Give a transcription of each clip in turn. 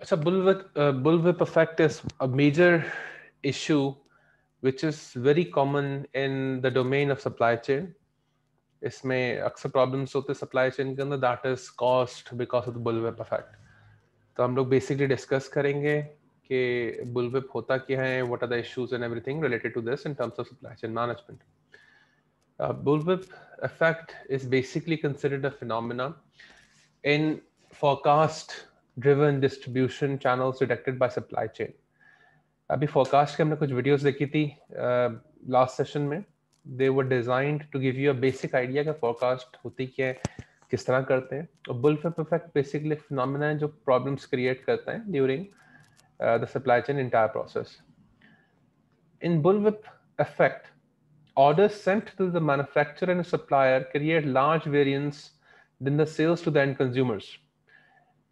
So bullwhip effect is a major issue which is very common in the domain of supply chain. इसमें अक्सर problems होते हैं supply chain के अंदर, that is cost because of the bullwhip effect. तो हम लोग basically discuss करेंगे कि बुलविप होता क्या है, what are the issues and everything related to this in terms of supply chain management. Bullwhip effect is basically considered a phenomena in forecast driven distribution channels detected by supply chain. अभी forecast के हमने कुछ videos देखी थी last session में. They were designed to give you a basic idea कि forecast होती क्या है, किस तरह करते हैं. और bullwhip effect basically एक phenomena है जो problems create करता है during the supply chain entire process. In bullwhip effect, orders sent to the manufacturer and supplier create large variance than the sales to the end consumers.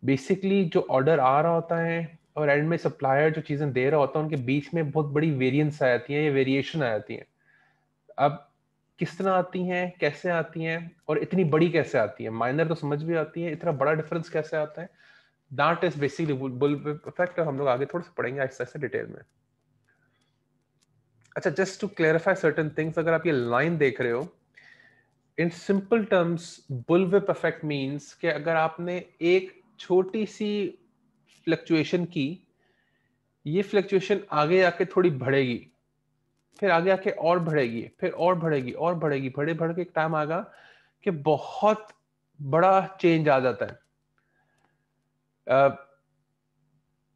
Basically जो order आ रहा होता है और and में supplier जो चीज़ें दे रहा होता है उनके बीच में बहुत बड़ी वेरिएंस आ जाती है या वेरिएशन आ जाती है. अब किस तरह आती हैं, कैसे आती हैं और इतनी बड़ी कैसे आती है. माइनर तो समझ भी आती है, इतना बड़ा डिफरेंस कैसे आता है, दैट इज बेसिकली बुलविप इफेक्ट. हम लोग आगे थोड़ा सा पढ़ेंगे ऐसे ऐसे डिटेल में. अच्छा, just to clarify certain things, अगर आप ये लाइन देख रहे हो, in simple terms bullwhip effect means कि अगर आपने एक छोटी सी फ्लक्चुएशन की, ये फ्लक्चुएशन आगे आके थोड़ी बढ़ेगी, फिर आगे आके और बढ़ेगी, फिर और बढ़ेगी और बढ़ेगी, बढ़े बढ़ के एक टाइम आएगा कि बहुत बड़ा चेंज आ जाता है.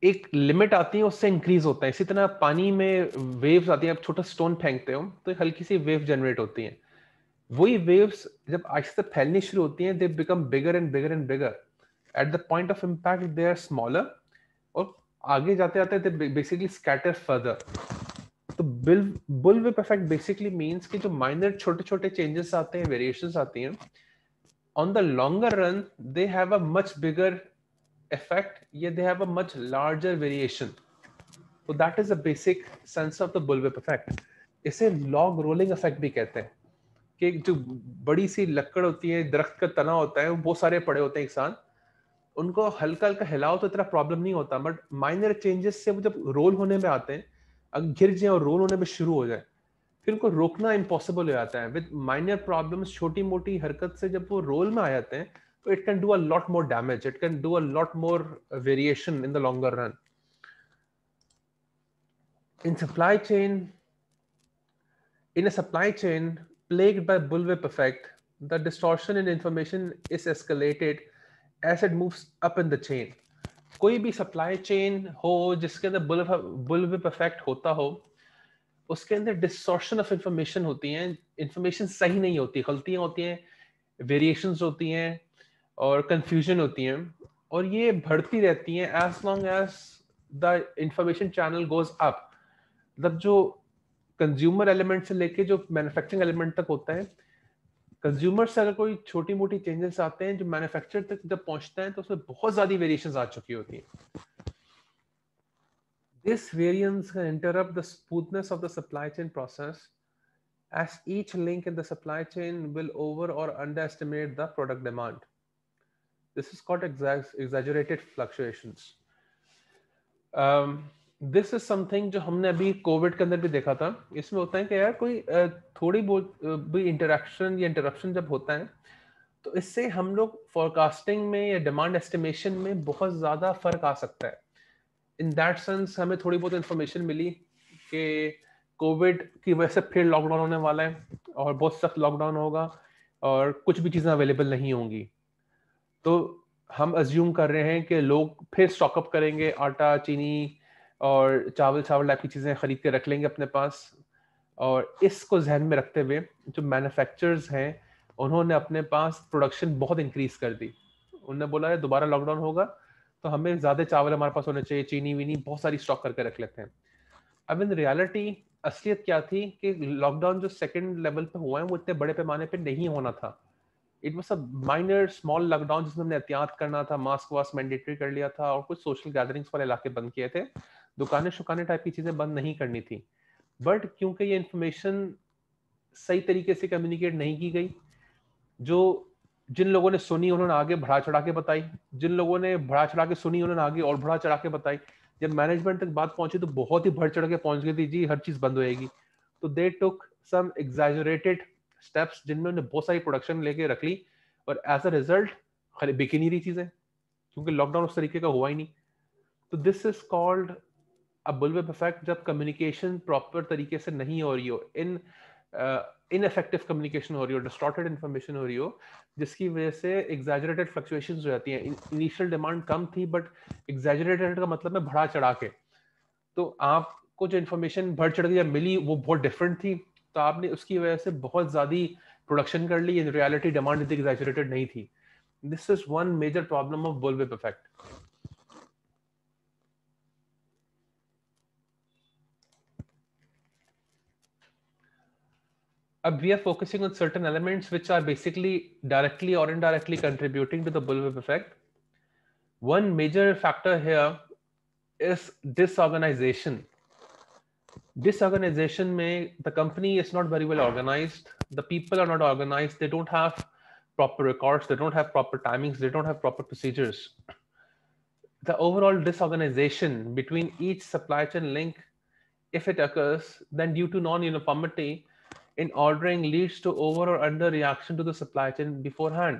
एक लिमिट आती है, उससे इंक्रीज होता है. इसी तरह पानी में वेव्स आती हैं, आप छोटा स्टोन फेंकते हो तो हल्की सी वेव जनरेट होती है. वही वेव्स जब आहिस्ते फैलनी शुरू होती हैं, they become bigger and bigger and bigger. At the point of impact they are smaller, और आगे जाते जाते दे बेसिकली स्कैटर फर्दर. तो बुलविप इफेक्ट बेसिकली मींस कि जो माइनर छोटे छोटे चेंजेस आते हैं, वेरिएशंस आती हैं, on the longer run they have a much bigger effect, yeah, they have a much larger variation. So that is the basic sense of the bullwhip effect. इसे log rolling effect भी कहते हैं कि जो बड़ी सी लकड़ होती है, दरख्त का तना होता है, वो बहुत सारे पड़े होते हैं एक साथ, उनको हल्का हल्का हिलाओ तो इतना प्रॉब्लम नहीं होता, बट माइनर चेंजेस से वो जब रोल होने में आते हैं, अगर गिर जाए और रोल होने में शुरू हो जाए, फिर उनको रोकना इम्पॉसिबल हो जाता है. विद माइनर प्रॉब्लम्स, छोटी मोटी हरकत से जब वो रोल में आ जाते हैं, तो it can do a lot more damage. It can do a lot more variation in the longer run. In supply chain, in a supply chain plagued by bullwhip effect, the distortion in information is escalated as it moves up in the chain. कोई भी supply chain हो जिसके अंदर बुलविप effect होता हो, उसके अंदर distortion of information होती है, इंफॉर्मेशन सही नहीं होती, गलतियां होती हैं, वेरिएशंस होती हैं और कंफ्यूजन होती हैं, और ये बढ़ती रहती हैं as long as the information channel goes up. मतलब जो कंज्यूमर एलिमेंट से लेके जो मैन्युफैक्चरिंग एलिमेंट तक होता है, कंज्यूमर से अगर कोई छोटी मोटी चेंजेस आते हैं, जो मैन्युफैक्चर तक जब पहुंचता है तो उसमें बहुत ज्यादा वेरिएशंस आ चुकी होती हैं. This variance can interrupt the smoothness of the supply chain process, as each link in the supply chain will over or underestimate the product demand. This is called exaggerated fluctuations. This is something जो हमने अभी Covid के अंदर भी देखा था. इसमें होता है कि यार कोई थोड़ी बहुत भी इंटरेक्शन या इंटरप्शन जब होता है, तो इससे हम लोग फोरकास्टिंग में या डिमांड एस्टिमेशन में बहुत ज़्यादा फर्क आ सकता है. इन दैट सेंस हमें थोड़ी बहुत इंफॉर्मेशन मिली कि कोविड की वजह से फिर लॉकडाउन होने वाला है और बहुत सख्त लॉकडाउन होगा और कुछ भी चीज़ें अवेलेबल नहीं होंगी. तो हम अज्यूम कर रहे हैं कि लोग फिर स्टॉकअप करेंगे, आटा, चीनी और चावल टाइप की चीज़ें खरीद के रख लेंगे अपने पास. और इसको जहन में रखते हुए जो मैन्युफैक्चरर्स हैं, उन्होंने अपने पास प्रोडक्शन बहुत इंक्रीज कर दी. उन्होंने बोला है दोबारा लॉकडाउन होगा तो हमें ज़्यादा चावल हमारे पास होने चाहिए, चीनी वीनी बहुत सारी स्टॉक करके रख लेते हैं. अब इन रियलिटी असलियत क्या थी कि लॉकडाउन जो सेकंड लेवल पे हुआ है वो इतने बड़े पैमाने पे नहीं होना था. It was a minor small lockdown जिसमें हमने एहतियात करना था, मास्क वास्क मैंडेटरी कर लिया था और कुछ सोशल गैदरिंग्स वाले इलाके बंद किए थे, दुकानें शुकानें टाइप की चीज़ें बंद नहीं करनी थी. बट क्योंकि ये इन्फॉर्मेशन सही तरीके से कम्युनिकेट नहीं की गई, जो जिन लोगों ने सुनी उन्होंने आगे बढ़ा चढ़ा के बताई, जिन लोगों ने बढ़ा चढ़ा के सुनी उन्होंने आगे और बढ़ा चढ़ा के बताई। जब मैनेजमेंट तक बात पहुंची तो बहुत ही बढ़ चढ़ के पहुंच गई थी, जी हर चीज बंद होएगी। तो दे टुक सम एग्जैजरेटेड स्टेप्स जिनमें उन्होंने बहुत सारी प्रोडक्शन लेके रख ली, और एज अ रिजल्ट बिक ही नहीं रही चीजें, क्योंकि लॉकडाउन उस तरीके का हुआ ही नहीं। तो this is called a bullwhip effect, जब कम्युनिकेशन प्रॉपर तरीके से नहीं हो रही हो, इनइफेक्टिव कम्युनिकेशन हो रही हो, डिस्टॉर्टेड इन्फॉर्मेशन हो रही हो, जिसकी वजह से एग्जैजरेटेड फ्लक्चुएशंस हो जाती हैं। इनिशियल डिमांड कम थी बट एग्जैजरेटेड का मतलब है बढ़ा चढ़ा के। तो आपको जो इन्फॉर्मेशन बढ़ चढ़ के मिली वो बहुत डिफरेंट थी, तो आपने उसकी वजह से बहुत ज्यादा प्रोडक्शन कर ली, इन रियलिटी डिमांड इतनी एग्जैजरेटेड नहीं थी। This is one major problem of bullwhip effect. We are focusing on certain elements which are basically directly or indirectly contributing to the bullwhip effect. One major factor here is disorganization. Disorganization may the company is not very well organized. The people are not organized. They don't have proper records. They don't have proper timings. They don't have proper procedures. The overall disorganization between each supply chain link, if it occurs, then due to non-uniformity in ordering leads to over or under reaction to the supply chain beforehand.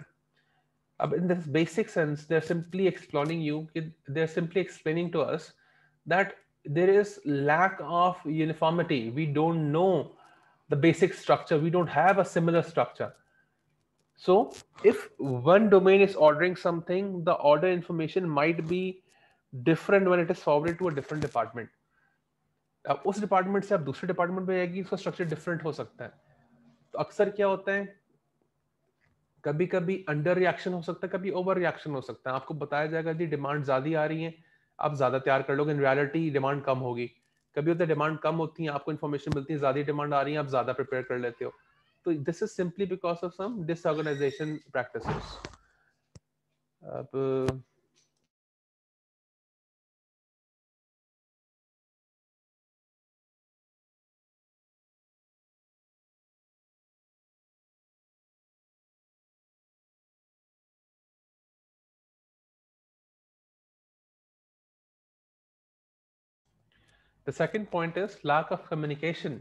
In this basic sense, they're simply explaining to us that there is lack of uniformity. We don't know the basic structure. We don't have a similar structure. So if one domain is ordering something, the order information might be different when it is forwarded to a different department. अब उस department से आप दूसरे department में जाएगी, उसका structure different हो सकता है। तो अक्सर क्या होता है, कभी कभी अंडर रिएक्शन हो सकता है, कभी ओवर रिएक्शन हो सकता है। आपको बताया जाएगा जी डिमांड ज्यादा आ रही है, आप ज्यादा तैयार कर लोगे, इन रियलिटी डिमांड कम होगी। कभी होता है डिमांड कम होती है, आपको इन्फॉर्मेशन मिलती है ज्यादा डिमांड आ रही है, आप ज्यादा प्रिपेयर कर लेते हो। तो this is simply because of some disorganisation practices. अब the second point is lack of communication.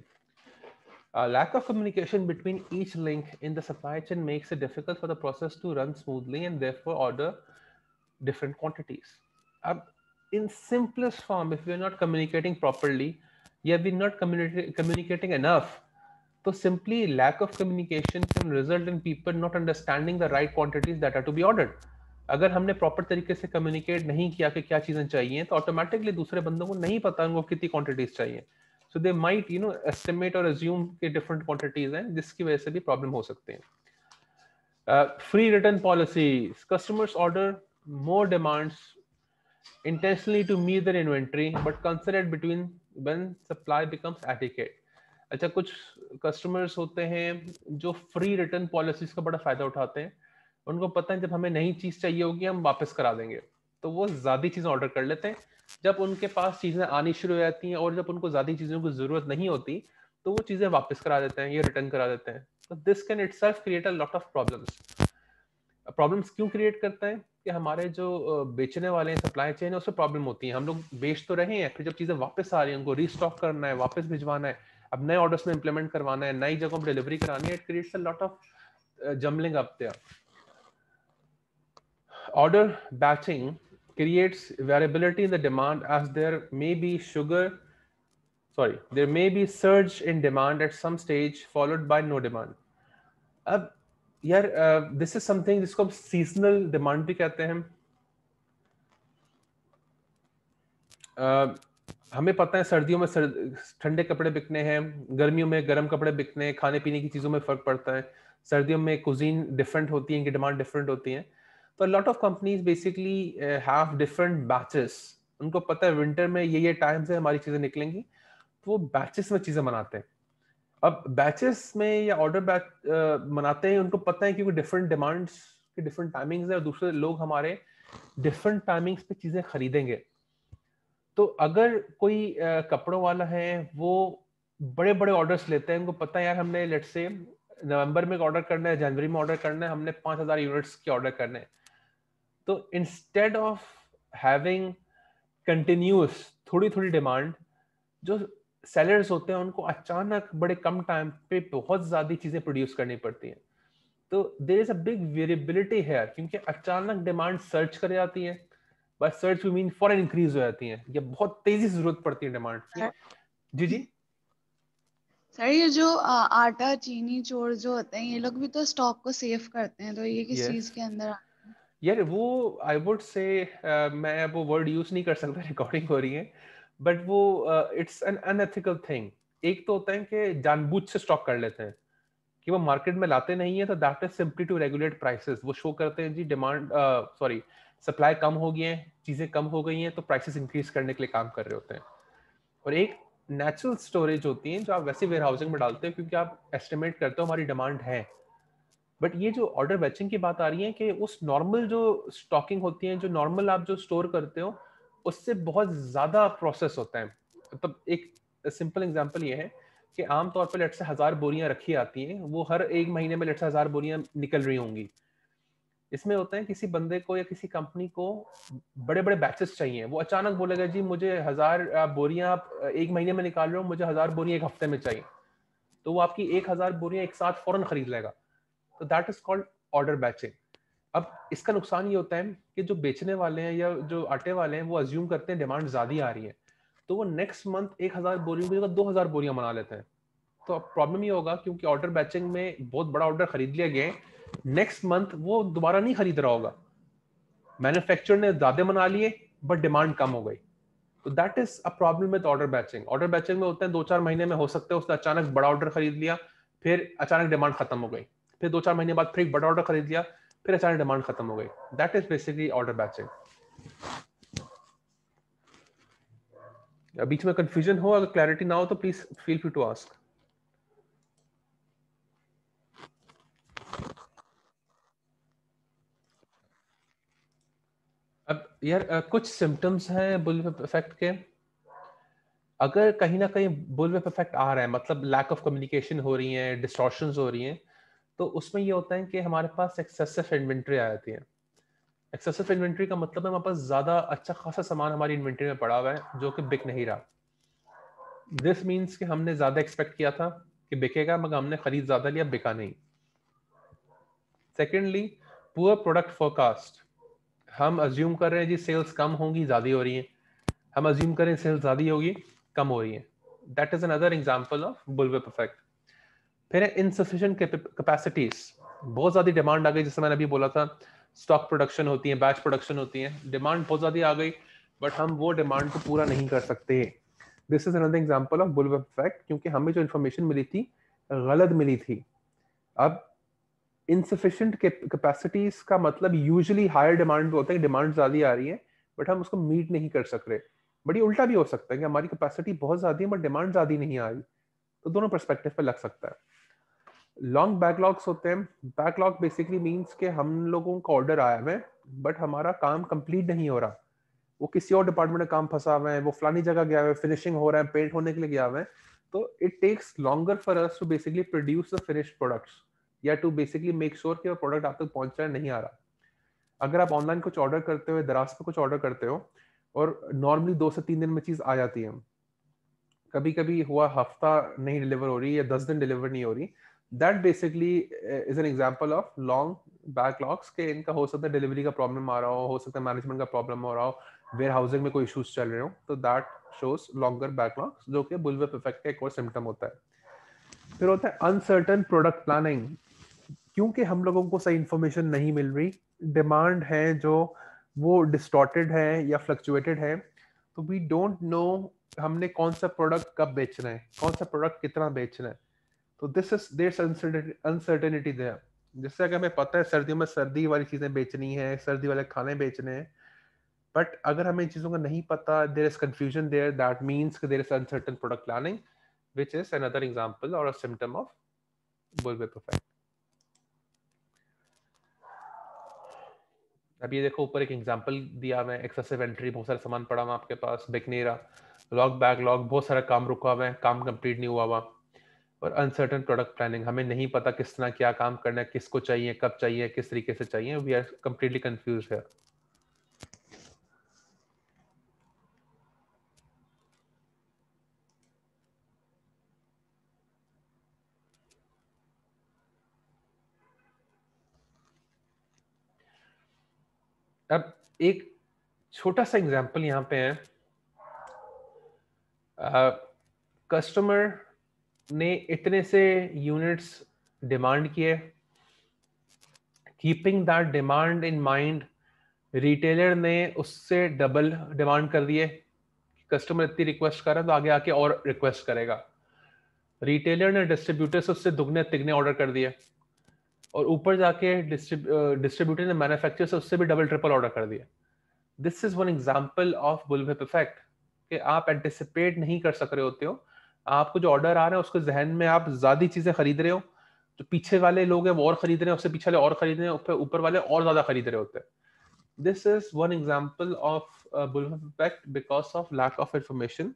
Lack of communication between each link in the supply chain makes it difficult for the process to run smoothly and therefore order different quantities. In simplest form, if we're not communicating properly, yeah, we're not communicating enough. So simply lack of communication can result in people not understanding the right quantities that are to be ordered. अगर हमने proper तरीके से communicate नहीं किया कि क्या चीजें चाहिए, तो ऑटोमेटिकली दूसरे बंदों को नहीं पता उनको कितनी क्वांटिटीज चाहिए। सो दे माइट एस्टिमेट और अज्यूम कि डिफरेंट क्वांटिटीज हैं, जिसकी वजह से भी प्रॉब्लम हो सकते हैं। Free return policies, customers order more demands intentionally to meet their inventory but consider it between when supply becomes adequate. अच्छा, कुछ कस्टमर्स होते हैं जो फ्री रिटर्न पॉलिसीज का बड़ा फायदा उठाते हैं। उनको पता है जब हमें नई चीज चाहिए होगी हम वापस करा देंगे, तो वो ज्यादा चीजें ऑर्डर कर लेते हैं। जब उनके पास चीजें आनी शुरू हो जाती हैं और जब उनको ज्यादा चीजों की जरूरत नहीं होती, तो वो चीजें वापस करा देते हैं या रिटर्न करा देते हैं। तो this can itself create a lot of problems. Problems क्यों क्रिएट करता है कि हमारे जो बेचने वाले हैं, सप्लाई चेन है, उसमें प्रॉब्लम होती है। हम लोग बेच तो रहे हैं, फिर जब चीजें वापस आ रही हैं उनको रीस्टॉक करना है, वापस भिजवाना है, अब नए ऑर्डर्स में इंप्लीमेंट करवाना है, नई जगहों पर डिलीवरी करानी है। It creates a lot of jumbling up there. Order batching creates variability in the demand as there may be surge in demand at some stage followed by no demand. अब यार this is something जिसको हम seasonal demand भी कहते हैं। हमें पता है सर्दियों में ठंडे कपड़े बिकने हैं, गर्मियों में गर्म कपड़े बिकने हैं, खाने पीने की चीज़ों में फर्क पड़ता है। सर्दियों में कुजीन डिफरेंट होती है, इनकी डिमांड डिफरेंट होती है। तो lot of companies basically have different batches. उनको पता है विंटर में ये टाइम से हमारी चीज़ें निकलेंगी, तो वो बैचेस में चीज़ें बनाते हैं। अब बैचेस में या ऑर्डर बैच बनाते हैं, उनको पता है क्योंकि डिफरेंट डिमांड्स के डिफरेंट टाइमिंग्स है और दूसरे लोग हमारे डिफरेंट टाइमिंग्स पे चीज़ें खरीदेंगे। तो अगर कोई कपड़ों वाला है, वो बड़े बड़े ऑर्डर्स लेते हैं, उनको पता है यार हमने लेट्स से नवंबर में ऑर्डर करना है, जनवरी में ऑर्डर करना है, हमने 5,000 यूनिट्स के ऑर्डर करने हैं। तो इंस्टेड ऑफ हैविंग कंटिन्यूस थोड़ी थोड़ी डिमांड, जो सेलर्स होते हैं उनको अचानक बड़े कम टाइम पे बहुत ज्यादा चीजें प्रोड्यूस करनी पड़ती हैं। तो there is a big variability है, क्योंकि अचानक डिमांड सर्च कर जाती है, बस सर्च वी मीन फॉरन इंक्रीज हो जाती है, ये बहुत तेजी से जरूरत पड़ती है डिमांड की। जी जी सर ये जो आटा चीनी चोर जो होते हैं ये लोग भी तो स्टॉक को सेव करते हैं, तो ये किस यस चीज के अंदर आता है? यार वो आई वुड से, मैं वो वर्ड यूज नहीं कर सकता, रिकॉर्डिंग हो रही है, बट वो इट्स एन अनएथिकल थिंग। एक तो होता है कि जानबूझ से स्टॉक कर लेते हैं कि वो मार्केट में लाते नहीं है, तो that is simply to regulate prices. वो शो करते हैं जी डिमांड सॉरी सप्लाई कम हो गई है, चीजें कम हो गई हैं, तो प्राइसेस इंक्रीज करने के लिए काम कर रहे होते हैं। और एक नेचुरल स्टोरेज होती है जो आप वैसे वेयर हाउसिंग में डालते हो, क्योंकि आप एस्टिमेट करते हो हमारी डिमांड है। बट ये जो ऑर्डर बैचिंग की बात आ रही है कि उस नॉर्मल जो स्टॉकिंग होती है, जो नॉर्मल आप जो स्टोर करते हो, उससे बहुत ज्यादा प्रोसेस होता है। मतलब एक सिंपल एग्जांपल ये है कि आमतौर पर लेट से 1,000 बोरियां रखी आती हैं, वो हर एक महीने में लेट से 1,000 बोरियां निकल रही होंगी। इसमें होता है किसी बंदे को या किसी कंपनी को बड़े बड़े बैचेस चाहिए, वो अचानक बोलेगा जी मुझे 1,000 बोरियां आप एक महीने में निकाल रहे हो, मुझे 1,000 बोरियां एक हफ्ते में चाहिए। तो वो आपकी 1,000 बोरियां एक साथ फौरन खरीद लेगा। तो that is called order batching. अब इसका नुकसान ये होता है कि जो बेचने वाले हैं या जो आटे वाले हैं वो अज्यूम करते हैं डिमांड ज्यादा आ रही है, तो वो नेक्स्ट मंथ 1,000 बोरियों की जगह 2,000 बोरियां बना लेते हैं। तो अब प्रॉब्लम ये होगा, क्योंकि ऑर्डर बैचिंग में बहुत बड़ा ऑर्डर खरीद लिया गया है, नेक्स्ट मंथ वो दोबारा नहीं खरीद रहा होगा। मैन्युफैक्चरर ने ज्यादा बना लिए बट डिमांड कम हो गई। तो that is a problem with order batching. Order batching में होता है 2-4 महीने में हो सकता है उसने अचानक बड़ा ऑर्डर खरीद लिया, फिर अचानक डिमांड खत्म हो गई, फिर 2-4 महीने बाद फिर एक बड़ा ऑर्डर खरीद लिया, फिर अचानक डिमांड खत्म हो गई। That is basically order batching. बीच में कंफ्यूजन हो, अगर क्लैरिटी ना हो तो please feel free to ask. अब यार कुछ सिम्टम्स हैं बुलविप इफेक्ट के। अगर कहीं ना कहीं बुलविप इफेक्ट आ रहा है, मतलब लैक ऑफ कम्युनिकेशन हो रही है, डिस्टॉर्शंस हो रही हैं, तो उसमें ये होता है कि हमारे पास एक्सेसिव इन्वेंट्री आ जाती है। एक्सेसिव इन्वेंट्री का मतलब है हमारे पास ज्यादा अच्छा खासा सामान हमारी इन्वेंट्री में पड़ा हुआ है जो कि बिक नहीं रहा। दिस मीन्स कि हमने ज्यादा एक्सपेक्ट किया था कि बिकेगा, मगर हमने खरीद ज्यादा लिया, बिका नहीं। Secondly, poor product forecast. हम अज्यूम कर रहे हैं जी सेल्स कम होंगी, ज्यादा हो रही है। हम अज्यूम करें सेल्स ज्यादा होगी, कम हो रही है। That is another example of bullwhip effect. फिर है इनसफिशिएंट कैपेसिटीज। बहुत ज्यादा डिमांड आ गई, जैसे मैंने अभी बोला था, स्टॉक प्रोडक्शन होती है, बैच प्रोडक्शन होती है, डिमांड बहुत ज्यादा आ गई बट हम वो डिमांड को पूरा नहीं कर सकते। This is another example of bullwhip effect, क्योंकि हमें जो इन्फॉर्मेशन मिली थी गलत मिली थी। अब इनसफिशिएंट कैपेसिटीज का मतलब यूजुअली हायर डिमांड होता है, डिमांड ज्यादा आ रही है बट हम उसको मीट नहीं कर सक रहे। बट ये उल्टा भी हो सकता है कि हमारी कैपेसिटी बहुत ज्यादा है बट डिमांड ज्यादा नहीं आ रही। तो दोनों पर्सपेक्टिव पे लग सकता है। लॉन्ग बैकलॉग्स होते हैं। बैकलॉग बेसिकली मींस कि हम लोगों का ऑर्डर आया है बट हमारा काम कंप्लीट नहीं हो रहा, वो किसी और डिपार्टमेंट में काम फंसा हुआ है, वो फलानी जगह गया हुआ है, फिनिशिंग हो रहा है, पेंट होने के लिए गया हुआ है। तो it takes longer for us to basically produce the finished products, या टू बेसिकली मेक श्योर कि वो प्रोडक्ट आप तक पहुंच रहा है, नहीं आ रहा। अगर आप ऑनलाइन कुछ ऑर्डर करते हो, दराज पे कुछ ऑर्डर करते हो, और नॉर्मली 2 से 3 दिन में चीज आ जाती है, कभी कभी हुआ हफ्ता नहीं डिलीवर हो रही या 10 दिन डिलीवर नहीं हो रही, that basically is an example of long backlogs के। इनका हो सकता है डिलीवरी का प्रॉब्लम आ रहा हो सकता है मैनेजमेंट का प्रॉब्लम हो रहा हो, वेयर हाउसिंग में कोई इश्यूज चल रहे हो, तो दैट शोज लॉन्गर बैकलॉग्स, जो कि बुलविप इफेक्ट का एक और सिम्टम होता है। फिर होता है अनसर्टन प्रोडक्ट प्लानिंग। क्योंकि हम लोगों को सही इंफॉर्मेशन नहीं मिल रही, डिमांड है जो वो डिस्टॉर्टेड है या फ्लक्चुएटेड है, तो वी डोंट नो हमने कौन सा प्रोडक्ट कब बेचना है, कौन सा प्रोडक्ट कितना बेचना है। तो this is there uncertainty there. जैसे अगर हमें पता है सर्दियों में सर्दी वाली चीजें बेचनी है, सर्दी वाले खाने बेचने हैं, बट अगर हमें इन चीजों का नहीं पता, there is confusion there, that means there is uncertain product planning, which is another example or a symptom of bullwhip effect. अब ये देखो ऊपर एक एग्जांपल दिया मैं, एक्सेसिव एंट्री, बहुत सारा सामान पड़ा हुआ आपके पास, बिक नहीं रहा। लॉग बैकलॉग, बहुत सारा काम रुका हुआ है, काम कंप्लीट नहीं हुआ हुआ। और अनसर्टन प्रोडक्ट प्लानिंग, हमें नहीं पता किस तरह क्या काम करना है, किसको चाहिए, कब चाहिए, किस तरीके से चाहिए. वी आर कंप्लीटली कंफ्यूज है. अब एक छोटा सा एग्जांपल यहाँ पे है. कस्टमर ने इतने से यूनिट्स डिमांड किए. Keeping that demand in mind, retailer ने उससे डबल डिमांड कर दिए. कस्टमर इतनी रिक्वेस्ट कर रहा है तो आगे आके और रिक्वेस्ट करेगा. रिटेलर ने डिस्ट्रीब्यूटर से उससे दुगने तिगने ऑर्डर कर दिए, और ऊपर जाके डिस्ट्रीब्यूटर ने मैन्युफैक्चरर से उससे भी डबल ट्रिपल ऑर्डर कर दिया. This is one example of bullwhip effect कि आप एंटिसिपेट नहीं कर सक रहे होते हो. आपको जो ऑर्डर आ रहा है उसके जहन में आप ज्यादा चीजें खरीद रहे हो, जो पीछे वाले लोग हैं वो और खरीद रहे हैं, उससे पीछे वाले और खरीद रहे हैं, ऊपर वाले और ज्यादा खरीद रहे होते हैं. This is one example of bullwhip effect because of lack of information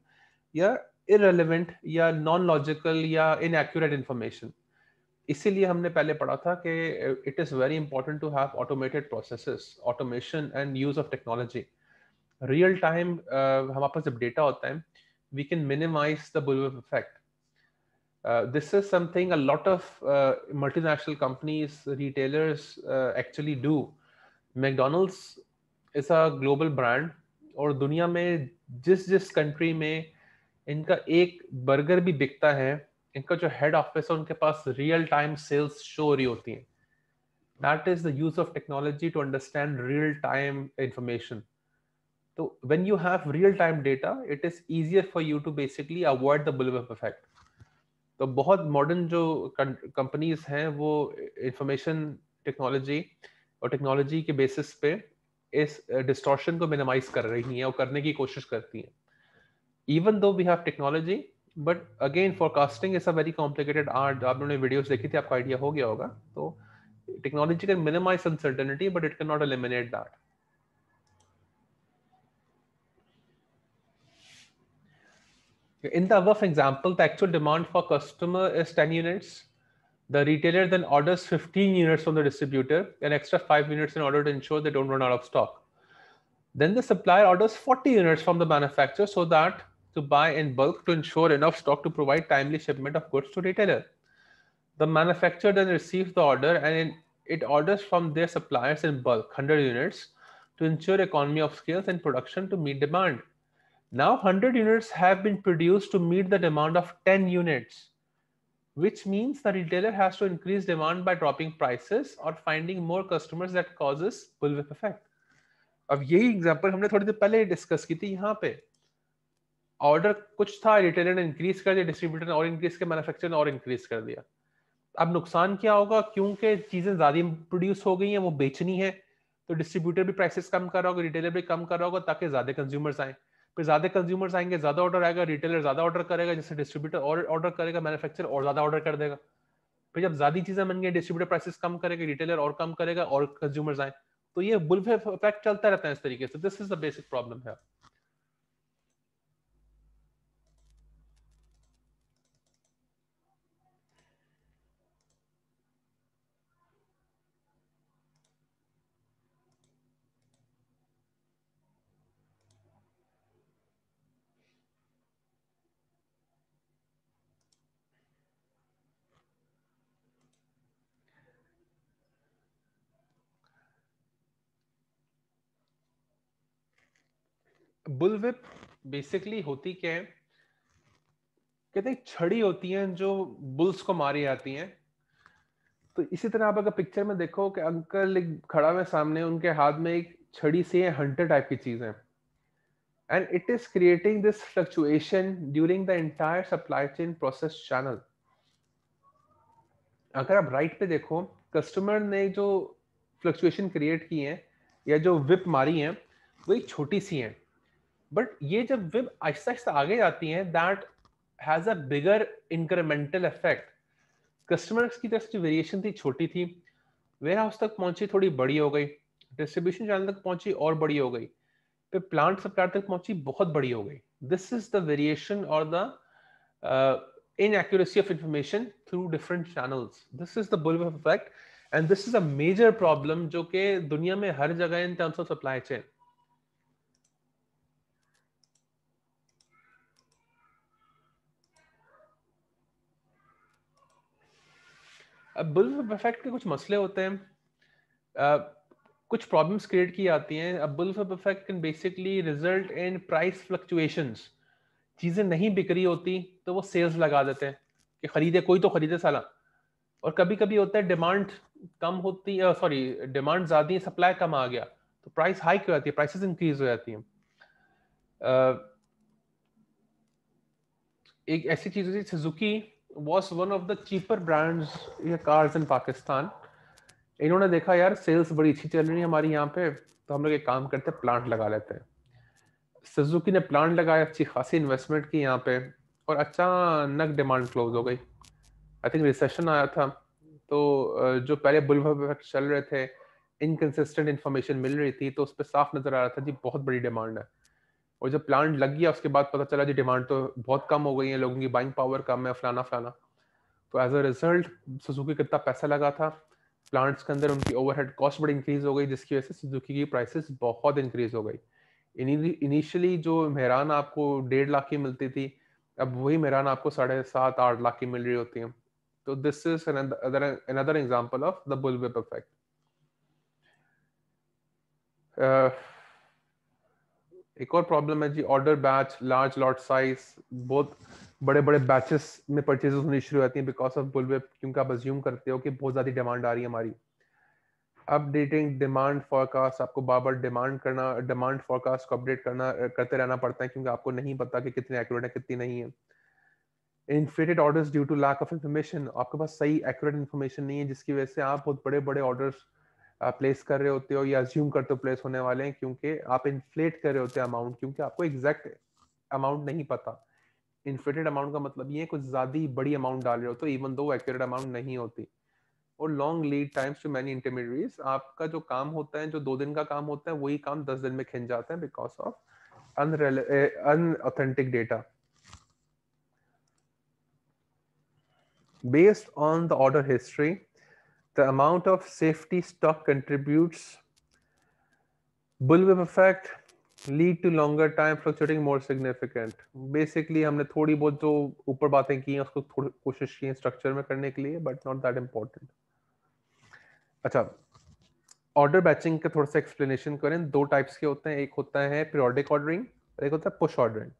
या इररिलेवेंट या नॉन लॉजिकल या इनएक्यूरेट इंफॉर्मेशन. इसीलिए हमने पहले पढ़ा था कि it is very important to have automated processes, automation and use of technology. Real time हमारे पास जब डेटा होता है, we can minimize the bullwhip effect. This is something a lot of multinational companies, retailers actually do. McDonald's is a global brand, और दुनिया में जिस जिस कंट्री में इनका एक बर्गर भी बिकता है, इनका जो हेड ऑफिस है उनके पास रियल टाइम सेल्स शो हो रही होती हैं. That is the use of technology to understand real time information. तो when you have real time data, it is easier for you to basically avoid the bullwhip effect. तो बहुत modern जो companies हैं वो इंफॉर्मेशन टेक्नोलॉजी और technology के basis पे इस डिस्टॉर्शन को मिनिमाइज कर रही हैं और करने की कोशिश करती हैं. Even though we have technology, but again forecasting is a very complicated art. आप लोगों ने वीडियोस देखी थी, आपको आइडिया हो गया होगा. तो technology can minimise uncertainty but it can not eliminate that. In the above example, the actual demand for customer is 10 units. The retailer then orders 15 units from the distributor, an extra 5 units in order to ensure they don't run out of stock. Then the supplier orders 40 units from the manufacturer so that to buy in bulk to ensure enough stock to provide timely shipment of goods to retailer. The manufacturer then receives the order and it orders from their suppliers in bulk 100 units to ensure economy of scales and production to meet demand. Now 100 units have been produced to meet the demand of 10 units, which means the retailer has to increase demand by dropping prices or finding more customers that causes bullwhip effect. अब यही example हमने थोड़ी देर पहले discuss की थी. यहाँ पे order कुछ था, रिटेलर ने इंक्रीज कर दिया, डिस्ट्रीब्यूटर ने और इंक्रीज किया, मैन्युफैक्चरर ने और इंक्रीज कर दिया. अब नुकसान क्या होगा? क्योंकि चीजें ज्यादा प्रोड्यूस हो गई हैं, वो बेचनी है, तो डिस्ट्रीब्यूटर भी प्राइसेस कम कर रहा होगा, रिटेलर भी कम कर रहा होगा ताकि ज्यादा कंज्यूमर्स आए. फिर ज्यादा कंज्यूमर्स आएंगे, ज्यादा ऑर्डर आएगा, रिटेलर ज्यादा ऑर्डर करेगा, जिससे डिस्ट्रीब्यूटर और ऑर्डर करेगा, मैन्युफैक्चरर और ज्यादा ऑर्डर कर देगा. फिर जब ज्यादा चीजें बन गई, डिस्ट्रीब्यूटर प्राइसेस कम करेगा, रिटेलर और कम करेगा और कंज्यूमर्स आए. तो ये बुलविप इफेक्ट चलता रहता है इस तरीके से. This is the basic problem है. बुलविप बेसिकली होती क्या है? कहते हैं छड़ी होती हैं जो बुल्स को मारी जाती हैं. तो इसी तरह आप अगर पिक्चर में देखो कि अंकल एक खड़ा हुआ सामने, उनके हाथ में एक छड़ी से हंटर टाइप की चीज है, and it is creating this fluctuation during the entire supply chain process channel. अगर आप राइट पे देखो, कस्टमर ने जो फ्लक्चुएशन क्रिएट की है या जो विप मारी है वो एक छोटी सी है, बट ये जब विप आहिस्ता आहिस्ता आगे जाती है, that has a bigger incremental effect. Customers की तरफ जो वेरिएशन थी छोटी थी, वेयर हाउस तक पहुंची थोड़ी बड़ी हो गई, डिस्ट्रीब्यूशन चैनल तक पहुंची और बड़ी हो गई, फिर प्लांट सप्लायर तक पहुंची बहुत बड़ी हो गई. दिस इज द वेरिएशन और the inaccuracy of information through different channels. This is the bullwhip effect, and this is a major problem जो कि दुनिया में हर जगह in terms of supply chain. अब बुलवुप इफेक्ट के कुछ मसले होते हैं, कुछ प्रॉब्लम्स क्रिएट की जाती हैं. अब bullwhip effect can basically result in price fluctuations. चीजें नहीं बिक रही होती तो वो सेल्स लगा देते हैं कि खरीदे, कोई तो खरीदे साला. और कभी कभी होता है डिमांड कम होती है, सॉरी डिमांड ज्यादा है, सप्लाई कम आ गया तो प्राइस हाइक हो जाती है, प्राइसेस इंक्रीज हो जाती हैं. एक ऐसी चीज होती है, Suzuki was one of the cheaper brands ये cars in पाकिस्तान. इन्होंने देखा यार सेल्स बड़ी अच्छी चल रही है हमारी यहाँ पे, तो हम लोग एक काम करते हैं, प्लांट लगा लेते हैं. सुजुकी ने प्लांट लगाया, अच्छी खासी इन्वेस्टमेंट की यहाँ पे, और अचानक डिमांड क्लोज हो गई. आई थिंक रिसेशन आया था, तो जो पहले बुलवुप इफेक्ट चल रहे थे, इनकंसिस्टेंट इन्फॉर्मेशन मिल रही थी, तो उस पर साफ नजर आ रहा था जी बहुत बड़ी डिमांड है. और जब प्लांट लग गया उसके बाद पता चला जी डिमांड तो बहुत कम हो गई है, लोगों की बाइंग पावर कम है, फलाना फलाना. तो एज अ रिजल्ट सुजुकी कितना पैसा लगा था प्लांट्स के अंदर, उनकी ओवरहेड कॉस्ट बड़ी इंक्रीज हो गई, जिसकी वजह से सुजुकी की प्राइसेस बहुत इंक्रीज हो गई. इनिशियली जो मेहरान आपको 1.5 लाख की मिलती थी, अब वही मेहरान आपको 7.5-8 लाख की मिल रही होती है. तो this is another example of the bullwhip effect. एक और प्रॉब्लम है जी order batch, large lot size. बहुत बड़े बड़े बैचेस में परचेजेस होनी शुरू होती हैं बिकॉज ऑफ बुलवुप, क्योंकि आप अज्यूम करते हो कि बहुत ज्यादा डिमांड आ रही है हमारी. अपडेटिंग डिमांड फॉरकास्ट, आपको बार बार डिमांड फॉरकास्ट को अपडेट करते रहना पड़ता है, क्योंकि आपको नहीं पता कि कितनी एक्यूरेट है कितनी नहीं है. Inflated orders due to lack of information, आपके पास सही एक्यूरेट इन्फॉर्मेशन नहीं है, जिसकी वजह से आप बहुत बड़े बड़े ऑर्डर्स प्लेस कर रहे होते हो या अज्यूम करते हो प्लेस होने वाले हैं, क्योंकि आप इन्फ्लेट कर रहे होते हैं अमाउंट, क्योंकि आपको एग्जैक्ट अमाउंट नहीं पता. इन्फ्लेटेड अमाउंट का मतलब ये है कुछ ज्यादा बड़ी अमाउंट डाल रहे हो तो इवन दो एक्यूरेट अमाउंट नहीं होती. और long lead times to many intermediates, आपका जो काम होता है, जो 2 दिन का काम होता है, वही काम 10 दिन में खिंच जाता है because of unauthentic data. Based on the order history, the amount of safety stock contributes. Bullwhip effect lead to longer time fluctuating more significant. Basically हमने थोड़ी बहुत जो ऊपर बातें की हैं उसको थोड़ी कोशिश की है स्ट्रक्चर में करने के लिए, but not that important. अच्छा, ऑर्डर बैचिंग का थोड़ा सा एक्सप्लेनेशन करें. 2 टाइप्स के होते हैं, एक होता है पीरियोडिक ऑर्डरिंग और एक होता है पुश ऑर्डरिंग.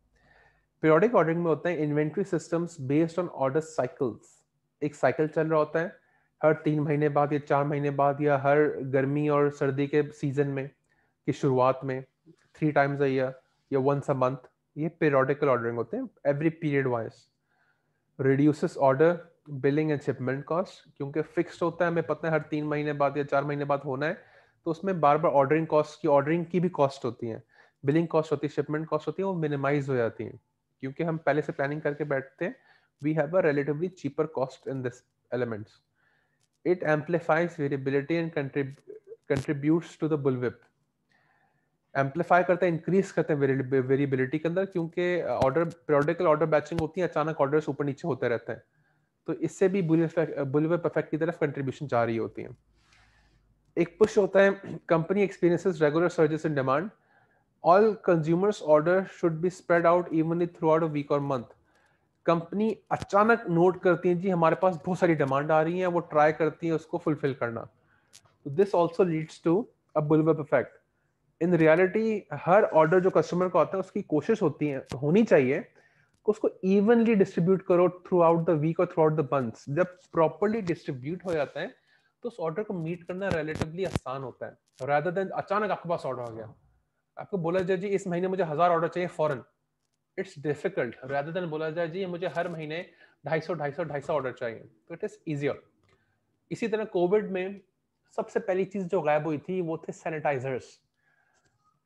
पीरियोडिक ऑर्डरिंग में होता है inventory systems based on order cycles. एक साइकिल चल रहा होता है हर 3 महीने बाद या 4 महीने बाद, या हर गर्मी और सर्दी के सीजन में की शुरुआत में 3 टाइम्स अ ईयर या वंस अ मंथ. ये पीरियोडिकल ऑर्डरिंग होते हैं every period wise. Reduces order billing and shipment cost, क्योंकि फिक्स्ड होता है, हमें पता है हर 3 महीने बाद या 4 महीने बाद होना है, तो उसमें बार बार ऑर्डरिंग की भी कॉस्ट होती है, बिलिंग कॉस्ट होती है, शिपमेंट कॉस्ट होती है, वो मिनिमाइज हो जाती है क्योंकि हम पहले से प्लानिंग करके बैठते हैं. We have a relatively cheaper cost in this elements. It amplifies variability and contributes to the bullwhip. Amplify करता है, increase करते हैं variability के अंदर, क्योंकि periodical order batching होती है, अचानक orders ऊपर नीचे होते रहते हैं, तो इससे भी bullwhip effect की तरफ contribution जा रही होती है. एक push होता है company experiences regular surges in demand. All consumers order should be spread out evenly throughout a week or month. Company अचानक नोट करती है जी हमारे पास बहुत सारी डिमांड आ रही है, वो ट्राई करती है उसको फुलफिल करना. तो this also leads to a bullwhip effect. In reality हर ऑर्डर जो कस्टमर को आता है उसकी कोशिश होनी चाहिए कि उसको इवनली डिस्ट्रीब्यूट करो थ्रू आउट द वीक और थ्रू आउट द मंथ्स. जब प्रॉपर्ली डिस्ट्रीब्यूट हो जाता है तो उस ऑर्डर को मीट करना रिलेटिवली आसान होता है, रादर देन अचानक आपके पास ऑर्डर आ गया, आपको बोला जाए जी इस महीने मुझे 1000 ऑर्डर चाहिए फौरन. इट्स डिफिकल्ट rather than बोला जाए जी मुझे हर महीने 250 ऑर्डर चाहिए, तो इट इज इजियर. इसी तरह कोविड में सबसे पहली चीज जो गायब हुई थी वो थे सैनिटाइजर्स.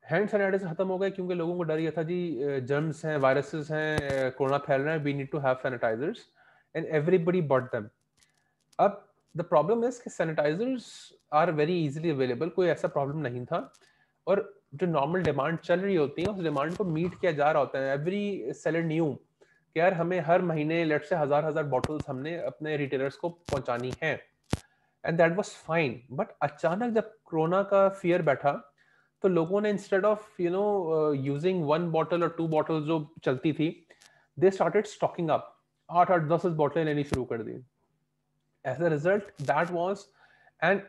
हैंड सैनिटाइजर खत्म हो गए क्योंकि लोगों को डर ये था जी जर्म्स हैं, वायरसेस हैं, कोरोना फैल रहा है, we need to have sanitisers and everybody bought them. अब द प्रॉब्लम इज कि sanitisers are very easily available, कोई ऐसा प्रॉब्लम नहीं था, और जो नॉर्मल डिमांड चल रही होती है उस डिमांड को मीट किया जा रहा होता है. एवरी सेलर न्यू कि यार हमें हर महीने लेट्स से 1000 बॉटल्स हमने अपने रिटेलर्स को पहुंचानी है, and that was fine. But अचानक जब कोरोना का फियर बैठा तो लोगों ने इंस्टेड ऑफ यूजिंग 1 बॉटल और 2 बॉटल जो चलती थी, दे स्टार्टेड स्टॉकिंग अप, 8-8 10 बॉटलें लेनी शुरू कर दी। As a result that was an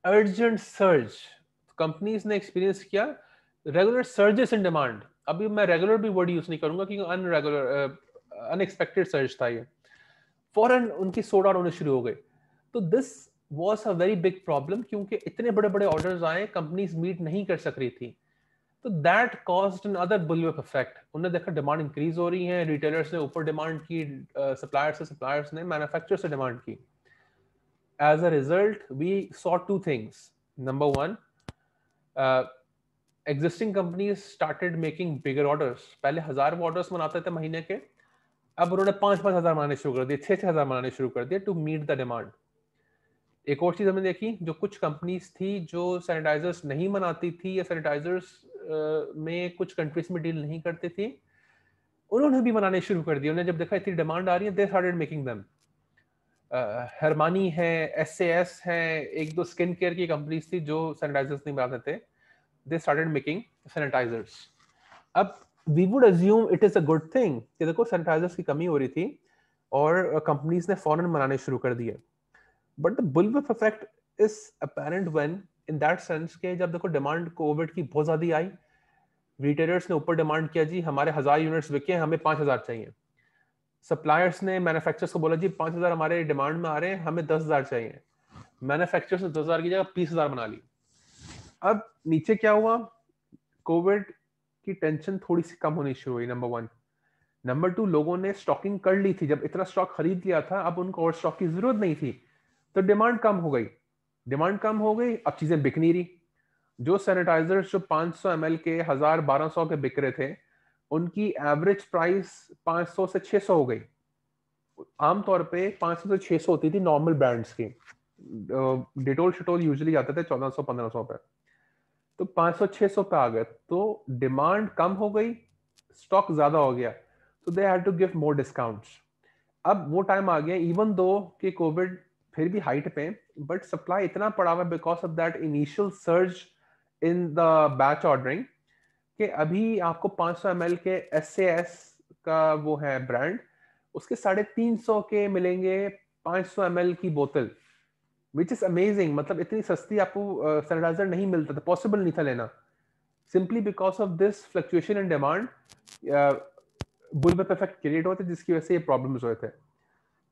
urgent surge. Companies ने एक्सपीरियंस किया रेगुलर सर्जेस इन डिमांड। अभी मैं रेगुलर भी वर्ड यूज नहीं करूंगा क्योंकि अनरेगुलर अनएक्सपेक्टेड सर्ज था ये। फौरन उनकी सोल्ड आउट होने शुरू हो गए। तो this was a very big problem क्योंकि इतने बड़े बड़े ऑर्डर्स आए, कंपनीज मीट नहीं कर सक रही थी। तो that caused another bullwhip effect. उन्होंने देखा डिमांड इंक्रीज हो रही है, रिटेलर्स ने ऊपर डिमांड की, सप्लायर्स ने मैन्युफैक्चरर से डिमांड की। As a result, we saw two things. Number one, existing companies started making bigger orders. पहले 1000 ऑर्डर्स बनाते थे महीने के, अब उन्होंने 5-5 हजार बनाने शुरू कर दिए, 6-6 हजार बनाने शुरू कर दिए टू मीट द डिमांड। एक और चीज हमने देखी, जो कुछ कंपनीज थी जो सैनिटाइजर्स नहीं बनाती थी या सैनिटाइजर्स में कुछ कंट्रीज में डील नहीं करती थी, उन्होंने भी बनाने शुरू कर दिए। उन्होंने जब देखा इतनी डिमांड आ रही है, दे स्टार्टेड मेकिंग देम। हरमानी है, एसएएस है, एक दो स्किन केयर की कंपनीज थी जो सैनिटाइजर्स नहीं बनाते थे, दे स्टार्टेड मेकिंग सैनिटाइजर्स। अब we would assume it is a good thing कि देखो सैनिटाइजर्स की कमी हो रही थी और कंपनीज ने फौरन बनाने शुरू कर दिए। But the bullwhip effect is apparent when in that sense के जब देखो डिमांड कोविड की बहुत ज्यादा आई, रिटेलर्स ने ऊपर डिमांड किया, जी हमारे 1000 यूनिट्स बिके, हमें 5000 चाहिए। सप्लायर्स ने मैन्युफैक्चरर्स को बोला, जी 5000 हमारे डिमांड में आ रहे हैं, हमें 10000 चाहिए। मैन्युफैक्चरर्स ने 10000 की जगह 20000 बना ली। अब नीचे क्या हुआ, कोविड की टेंशन थोड़ी सी कम होनी शुरू हुई, नंबर 1। नंबर 2, लोगों ने स्टॉकिंग कर ली थी, जब इतना स्टॉक खरीद लिया था अब उनको और स्टॉक की जरूरत नहीं थी, तो डिमांड कम हो गई। डिमांड कम हो गई, अब चीजें बिक नहीं रही। जो सैनिटाइजर्स जो 500 ml के 1000-1200 के बिक रहे थे, उनकी एवरेज प्राइस 500 से 600 हो गई। आमतौर पे 500 से 600 होती थी नॉर्मल ब्रांड्स की, डिटोल शिटोल यूजुअली जाते थे 1400-1500 पे, तो 500-600 पे आ गए, तो डिमांड कम हो गई, स्टॉक ज्यादा हो गया, तो they had to give more discounts. अब वो टाइम आ गया, इवन दो कि कोविड फिर भी हाइट पे, बट सप्लाई इतना पड़ा हुआ because of that initial surge in the batch ordering कि अभी आपको 500 ml के एसएएस का वो है ब्रांड, उसके 350 के मिलेंगे 500 ml की बोतल, विच इज अमेजिंग। मतलब इतनी सस्ती आपको सैनिटाइजर नहीं मिलता था, पॉसिबल नहीं था लेना, simply because of this fluctuation in demand. Bullwhip effect create होते जिसकी वजह से ये प्रॉब्लम्स हुए थे।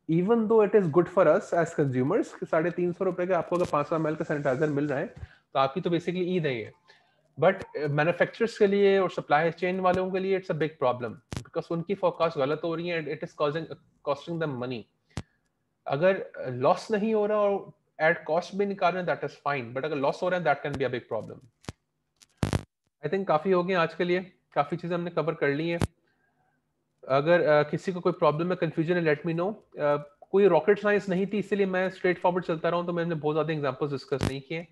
Even though it is good for us as consumers, 350 रुपए का आपको अगर 500 ml का सैनिटाइजर मिल रहा है तो आपकी तो बेसिकली ईद है ये। बट मैन्युफैक्चरर्स के लिए और सप्लाई चेन वालों के लिए it's a big problem because उनकी फोरकास्ट गलत हो रही है, it is costing them money. अगर लॉस नहीं हो रहा और एट कॉस्ट भी निकाल रहे हैं दैट इज फाइन, बट अगर लॉस हो रहा है that can be a big problem. I think काफी हो गया आज के लिए, काफी चीजें हमने कवर कर ली हैं। अगर किसी को कोई प्रॉब्लम है, कंफ्यूजन है, लेट मी नो। कोई रॉकेट साइंस नहीं थी, इसलिए मैं स्ट्रेट फॉरवर्ड चलता रहा हूँ, तो मैंने बहुत ज्यादा एग्जांपल्स डिस्कस नहीं किए।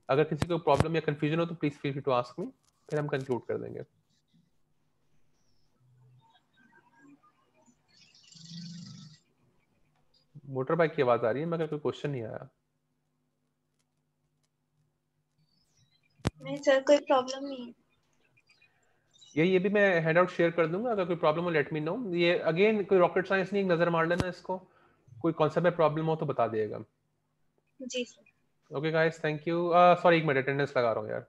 अगर किसी को प्रॉब्लम या कंफ्यूजन हो तो please feel free to ask me, फिर हम कंक्लूड कर देंगे। मोटर बाइक की आवाज आ रही है, मगर कोई क्वेश्चन नहीं आया। नहीं सर, कोई प्रॉब्लम नहीं है। ये भी मैं हैंड आउट शेयर कर दूंगा, अगर कोई प्रॉब्लम हो लेट मी नो। ये अगेन कोई रॉकेट साइंस नहीं, एक नजर मार लेना इसको, कोई कॉन्सेप्ट में प्रॉब्लम हो तो बता दिएगा। जी sir. Okay guys, thank you. Sorry, एक मिनट, अटेंडेंस लगा रहा हूँ यार।